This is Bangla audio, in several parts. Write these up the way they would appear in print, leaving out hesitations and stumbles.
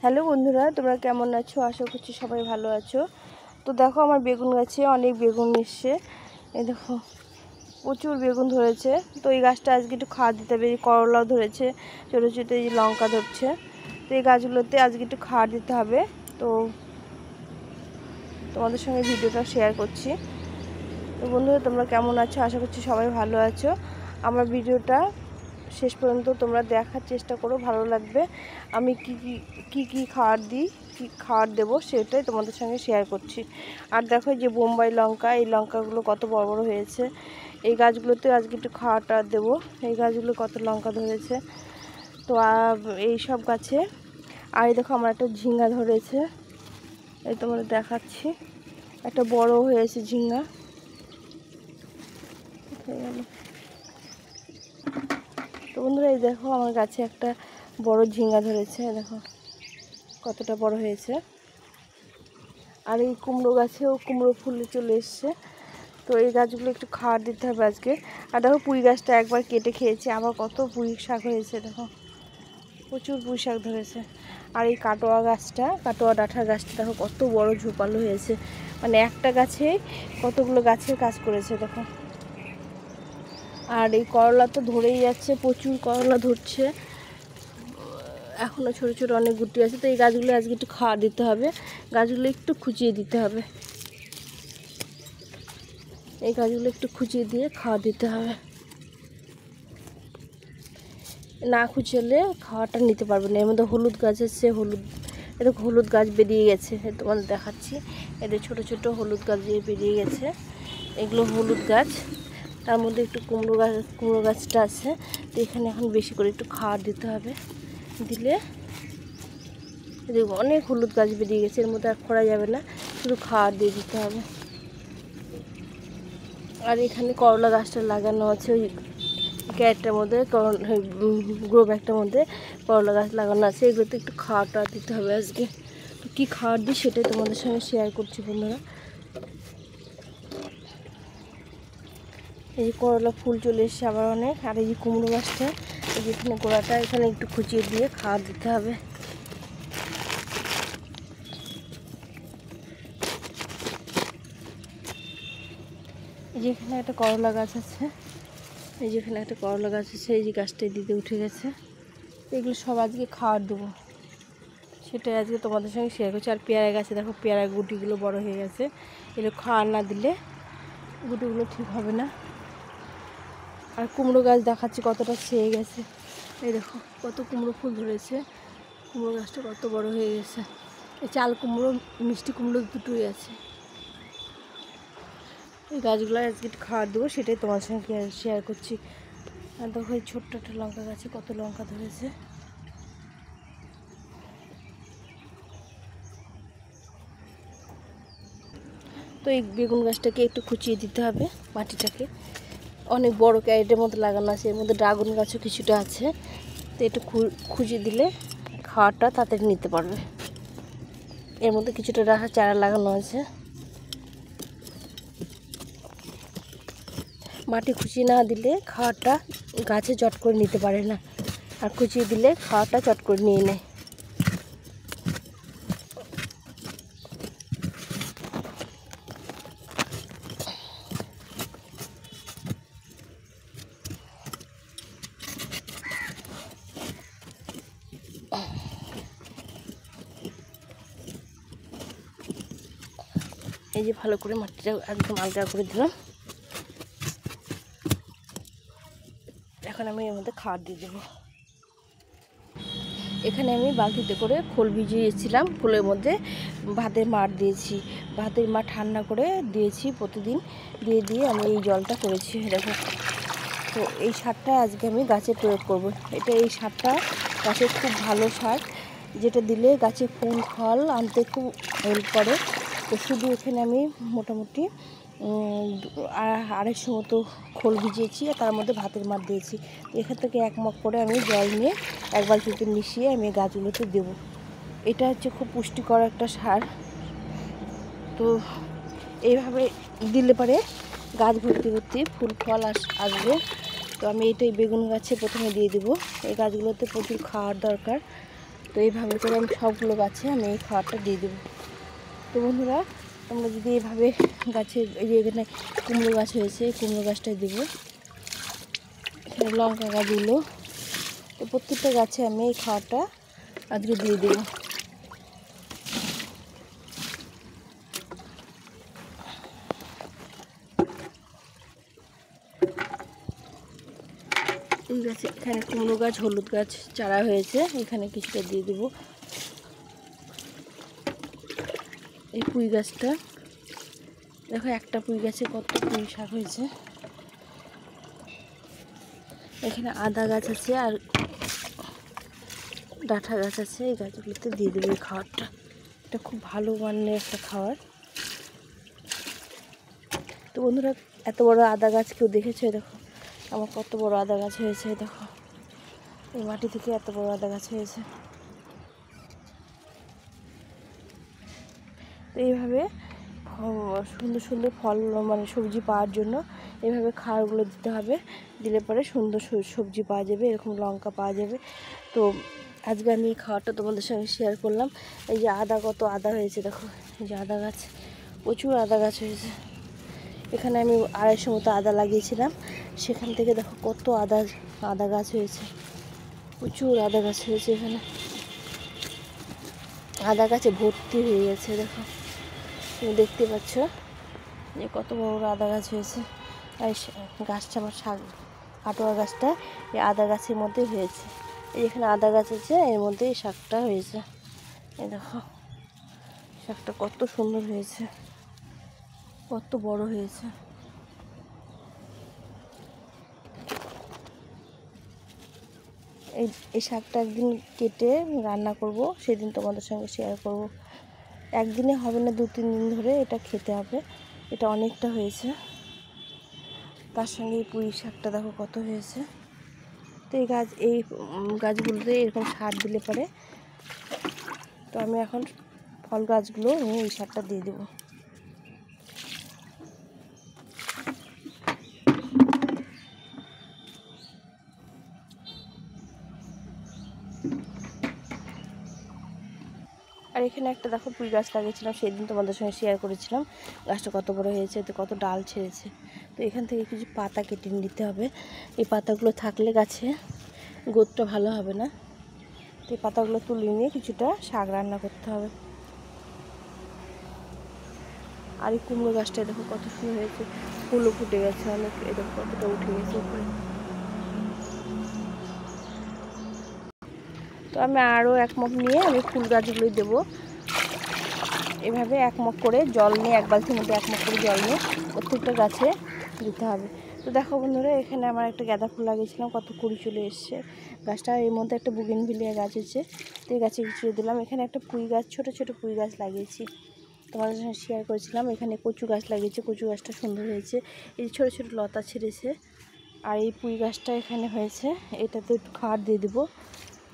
হ্যালো বন্ধুরা, তোমরা কেমন আছো? আশা করছি সবাই ভালো আছো। তো দেখো, আমার বেগুন গাছে অনেক বেগুন এসছে। এই দেখো, প্রচুর বেগুন ধরেছে। তো এই গাছটা আজকে একটু খাওয়া দিতে হবে। এই করলাও ধরেছে, ছোটো ছোটো এই লঙ্কা ধরছে। তো এই গাছগুলোতে আজকে একটু খাওয়া দিতে হবে। তো তোমাদের সঙ্গে ভিডিওটা শেয়ার করছি। তো বন্ধুরা, তোমরা কেমন আছো? আশা করছি সবাই ভালো আছো। আমার ভিডিওটা শেষ পর্যন্ত তোমরা দেখার চেষ্টা করো, ভালো লাগবে। আমি কি খাবার দিই, কি খাবার দেবো, সেটাই তোমাদের সঙ্গে শেয়ার করছি। আর দেখো, যে বোম্বাই লঙ্কা, এই লঙ্কাগুলো কত বড় বড় হয়েছে। এই গাছগুলোতে আজকে একটু খাওয়াটা দেবো। এই গাছগুলো কত লঙ্কা ধরেছে। তো এই সব গাছে আর এই দেখো, আমার একটা ঝিঙ্গা ধরেছে। এই তোমাদের দেখাচ্ছি, একটা বড় হয়েছে ঝিঙ্গা। তো বন্ধুরা, এই দেখো, আমার গাছে একটা বড় ঝিঙ্গা ধরেছে। দেখো কতটা বড় হয়েছে। আর এই কুমড়ো গাছেও কুমড়ো ফুলে চলে এসছে। তো এই গাছগুলো একটু খাবার দিতে হবে আজকে। আর দেখো, পুঁই গাছটা একবার কেটে খেয়েছি, আবার কত পুঁই শাক হয়েছে। দেখো, প্রচুর পুঁই শাক ধরেছে। আর এই কাটোয়া গাছটা, কাটোয়া ডাঁঠার গাছটা দেখো কত বড় ঝোপালো হয়েছে। মানে একটা গাছে কতগুলো গাছের কাজ করেছে দেখো। আর এই করলা তো ধরেই যাচ্ছে, প্রচুর করলা ধরছে। এখনও ছোটো ছোটো অনেক গুটি আছে। তো এই গাছগুলো আজকে একটু খাওয়া দিতে হবে। গাছগুলো একটু খুঁচিয়ে দিতে হবে। এই গাছগুলো একটু খুঁচিয়ে দিয়ে খাওয়া দিতে হবে। না খুঁচলে খাওয়াটা নিতে পারবে না। এর মধ্যে হলুদ গাছ আছে, এটা হলুদ গাছ বেরিয়ে গেছে। তোমাদের দেখাচ্ছি, এদের ছোট ছোট হলুদ গাছ বেরিয়ে গেছে। এগুলো হলুদ গাছ। তার মধ্যে একটু কুমড়ো গাছটা আছে। তো এখানে এখন বেশি করে একটু খাওয়ার দিতে হবে। দিলে দেখো, অনেক হলুদ গাছ বেরিয়ে গেছে। এর মধ্যে আর খোঁড়া যাবে না, শুধু খাওয়ার দিয়ে দিতে হবে। আর এখানে করলা গাছটা লাগানো আছে, ওই ক্যারেটটার মধ্যে, গ্রো ব্যাগটার মধ্যে করলা গাছ লাগানো আছে। এগুলোতে একটু খাওয়াটা দিতে হবে আজকে। তো কী খাওয়ার দিই সেটাই তোমাদের সঙ্গে শেয়ার করছি বন্ধুরা। এই যে করলা ফুল চলে এসছে আবার অনেক। আর এই যে কুমড়ো গাছটা, এই যে এখানে গোড়াটা, এখানে একটু খুঁচিয়ে দিয়ে খাওয়ার দিতে হবে। এই যে এখানে একটা করলা গাছ আছে, এই যে এখানে একটা করলা গাছ আছে। এই যে গাছটাই দিতে উঠে গেছে। এগুলো সব আজকে খাওয়ার দেবো, সেটাই আজকে তোমাদের সঙ্গে শেয়ার করছি। আর পেয়ারা গাছে দেখো, পেয়ারা গুটিগুলো বড় হয়ে গেছে। এগুলো খাওয়ার না দিলে গুটিগুলো ঠিক হবে না। আর কুমড়ো গাছ দেখাচ্ছি কতটা ছেয়ে গেছে। এই দেখো কত কুমড়ো ফুল ধরেছে। কুমড়ো গাছটা কত বড় হয়ে গেছে। এই চাল কুমড়ো, মিষ্টি কুমড়ো দুটোই আছে। এই গাছগুলো আজকে একটু খাওয়ার দেবো, সেটাই তোমার সঙ্গে শেয়ার করছি। আর দেখো, এই ছোট্ট একটা লঙ্কা গাছে কত লঙ্কা ধরেছে। তো এই বেগুন গাছটাকে একটু খুঁচিয়ে দিতে হবে, মাটিটাকে। অনেক বড় ক্যারেটের মধ্যে লাগানো আছে, এর মধ্যে ড্রাগন গাছও কিছুটা আছে। তো একটু খুঁজিয়ে দিলে খাওয়াটা তাড়াতাড়ি নিতে পারবে। এর মধ্যে কিছুটা চারা লাগানো আছে। মাটি খুঁচিয়ে না দিলে খাওয়াটা গাছে চট করে নিতে পারে না, আর খুঁচিয়ে দিলে খাওয়াটা চট করে নিয়ে নেয়। এই যে ভালো করে মাটিটা একদম আলগা করে দিলাম। এখন আমি এর মধ্যে খাবার দিয়ে দেবো। এখানে আমি বালতিতে করে খোল ভিজিয়েছিলাম, খোলের মধ্যে ভাতের মাড় দিয়েছি। ভাতের মাড় ঠান্ডা করে দিয়েছি প্রতিদিন, দিয়ে আমি এই জলটা করেছি দেখো। তো এই সারটা আজকে আমি গাছে প্রয়োগ করব। এই সারটা গাছের খুব ভালো সার, যেটা দিলে গাছে ফুল ফল আনতে খুব হেল্প করে। তো শুধু এখানে আমি মোটামুটি 250 মতো খোল ভিজিয়েছি, আর তার মধ্যে ভাতের মাড় দিয়েছি। এখান থেকে 1 মগ করে আমি জল নিয়ে এক বালতিতে মিশিয়ে আমি গাছগুলোতে দেবো। এটা হচ্ছে খুব পুষ্টিকর একটা সার। তো এইভাবে দিলে পরে গাছ ভর্তি ভর্তি ফুল ফল আসবে। তো আমি এটাই বেগুন গাছে প্রথমে দিয়ে দেবো। এই গাছগুলোতে প্রচুর খাওয়ার দরকার। তো এইভাবে করে আমি সবগুলো গাছে আমি এই খাবারটা দিয়ে দেবো। তো বন্ধুরা তোমরা যদি এইভাবে গাছে, এই যে এখানে কুমড়ো গাছ হয়েছে, এই কুমড়ো গাছটাই দেবো, এখানে লঙ্কা গাছগুলো, তো প্রত্যেকটা গাছে আমি এই খাবারটা আজকে দিয়ে দেবো। এই গাছে এখানে কুমড়ো গাছ, হলুদ গাছ চারা হয়েছে, এখানে কিছুটা দিয়ে দেবো। এই পুঁই গাছটা দেখো, একটা পুঁই গাছে কত পুঁই শাক হয়েছে। এখানে আদা গাছ আছে আর ডাঁটা গাছ আছে, এই গাছগুলোতে দিয়ে দেবো এই খাবারটা। এটা খুব ভালো মানের একটা খাবার। তো বন্ধুরা এত বড় আদা গাছ কেউ দেখেছো? দেখো আমার কত বড় আদা গাছ হয়েছে, দেখো এই মাটি থেকে এত বড় আদা গাছ হয়েছে। তো এইভাবে সুন্দর সুন্দর ফল মানে সবজি পাওয়ার জন্য এইভাবে খাবারগুলো দিতে হবে, দিলে পরে সুন্দর সবজি পাওয়া যাবে, এরকম লঙ্কা পাওয়া যাবে। তো আজকে আমি এই খাবারটা তোমাদের সঙ্গে শেয়ার করলাম। এই যে আদা, কত আদা হয়েছে দেখো, এই যে আদা গাছ, প্রচুর আদা গাছ হয়েছে। এখানে আমি 250 মতো আদা লাগিয়েছিলাম, সেখান থেকে দেখো কত আদা গাছ হয়েছে, প্রচুর আদা গাছ হয়েছে। এখানে আদা গাছে ভর্তি হয়ে গেছে, দেখো তুমি দেখতে পাচ্ছ যে কত বড় বড় আদা গাছ হয়েছে। আর গাছটা আমার শাক কাটোয়া গাছটা এই আদা গাছের মধ্যে হয়েছে। এখানে আদা গাছ আছে, এর মধ্যে এই শাকটা হয়েছে। এই দেখো শাকটা কত সুন্দর হয়েছে, কত বড় হয়েছে। এই শাকটা একদিন কেটে রান্না করব, সেদিন তোমাদের সঙ্গে শেয়ার করব। একদিনে হবে না, 2-3 দিন ধরে এটা খেতে হবে। এটা অনেকটা হয়েছে। তার সঙ্গে এই পুঁই শাকটা দেখো কত হয়েছে। তো এই গাছগুলোতে এরকম সার দিলে পরে, তো আমি এখন ফল গাছগুলো আমি এই সারটা দিয়ে দেবো। আর এখানে একটা দেখো পুঁই গাছ লাগিয়েছিলাম, সেদিন তোমাদের সঙ্গে শেয়ার করেছিলাম। গাছটা কত বড় হয়েছে, তো কত ডাল ছেড়েছে। তো এখান থেকে কিছু পাতা কেটে নিতে হবে। এই পাতাগুলো থাকলে গাছে গ্রোথটা ভালো হবে না। তো এই পাতাগুলো তুলে নিয়ে কিছুটা শাক রান্না করতে হবে। আর এই কুমড়ো গাছটা দেখো কত সুন্দর হয়েছে, ফুলও ফুটে গেছে অনেক, এই দেখো কতটা উঠে গেছে উপরে। তো আমি আরও 1 মগ নিয়ে আমি ফুল গাছগুলোই দেবো। এভাবে 1 মগ করে জল নিয়ে, 1 বালতির মধ্যে 1 মগ করে জল নিয়ে প্রত্যেকটা গাছে দিতে হবে। তো দেখো বন্ধুরা এখানে আমার একটা গাঁদা ফুল লাগিয়েছিলাম, কত কুড়ি চলে এসছে গাছটা। এর মধ্যে একটা বুগেনভিলিয়া গাছ আছে, তো এই গাছে কিছু দিলাম। এখানে একটা পুঁই গাছ, ছোট ছোট পুঁই গাছ লাগিয়েছি, তোমাদের সঙ্গে শেয়ার করেছিলাম। এখানে কচু গাছ লাগিয়েছে, কচু গাছটা সুন্দর হয়েছে, এই ছোট ছোট লতা ছেড়েছে। আর এই পুঁই গাছটা এখানে হয়েছে, এটাতে একটু খাবার দিয়ে দেবো।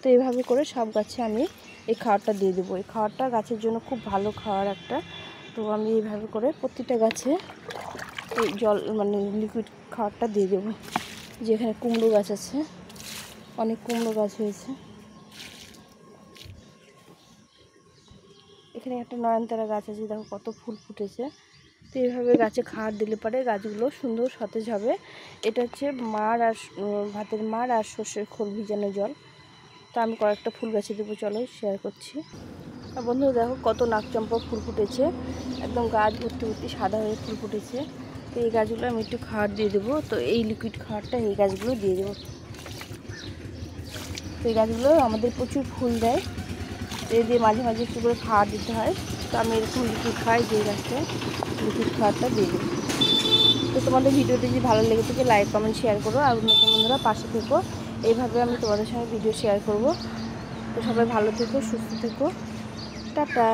তো এইভাবে করে সব গাছে আমি এই খাবারটা দিয়ে দেবো। এই খাবারটা গাছের জন্য খুব ভালো খাবার একটা। তো আমি এইভাবে করে প্রতিটা গাছে এই জল মানে লিকুইড খাবারটা দিয়ে দেবো। যেখানে কুমড়ো গাছ আছে, অনেক কুমড়ো গাছ হয়েছে। এখানে একটা নয়নতারা গাছ আছে, দেখো কত ফুল ফুটেছে। তো এইভাবে গাছে খাবার দিলে পরে গাছগুলো সুন্দর সতেজ হবে। এটা হচ্ছে মাড় আর ভাতের মাড় আর সর্ষের খোল ভিজানো জল। তো আমি কয়েকটা ফুল গাছে দেবো, চলো শেয়ার করছি। আর বন্ধুরা দেখো কত নাকচম্পা ফুল ফুটেছে, একদম গাছ ভর্তি ভর্তি সাদা হয়ে ফুল ফুটেছে। তো এই গাছগুলো আমি একটু খাবার দিয়ে দেবো। তো এই লিকুইড খাবারটা এই গাছগুলো দিয়ে দেবো। তো এই গাছগুলো আমাদের প্রচুর ফুল দেয়, এই দিয়ে মাঝে মাঝে একটু করে খাবার দিতে হয়। তো আমি এরকম লিকুইড খাই, যে গাছটায় লিকুইড খাবারটা দিয়ে দেবো। তো তোমাদের ভিডিওটি যদি ভালো লেগে থাকে লাইক কমেন্ট শেয়ার করো, আর নতুন বন্ধুরা পাশে থেকো। এইভাবে আমি তোমাদের সঙ্গে ভিডিও শেয়ার করব। তো সবাই ভালো থেকো, সুস্থ থেকো, টাটা।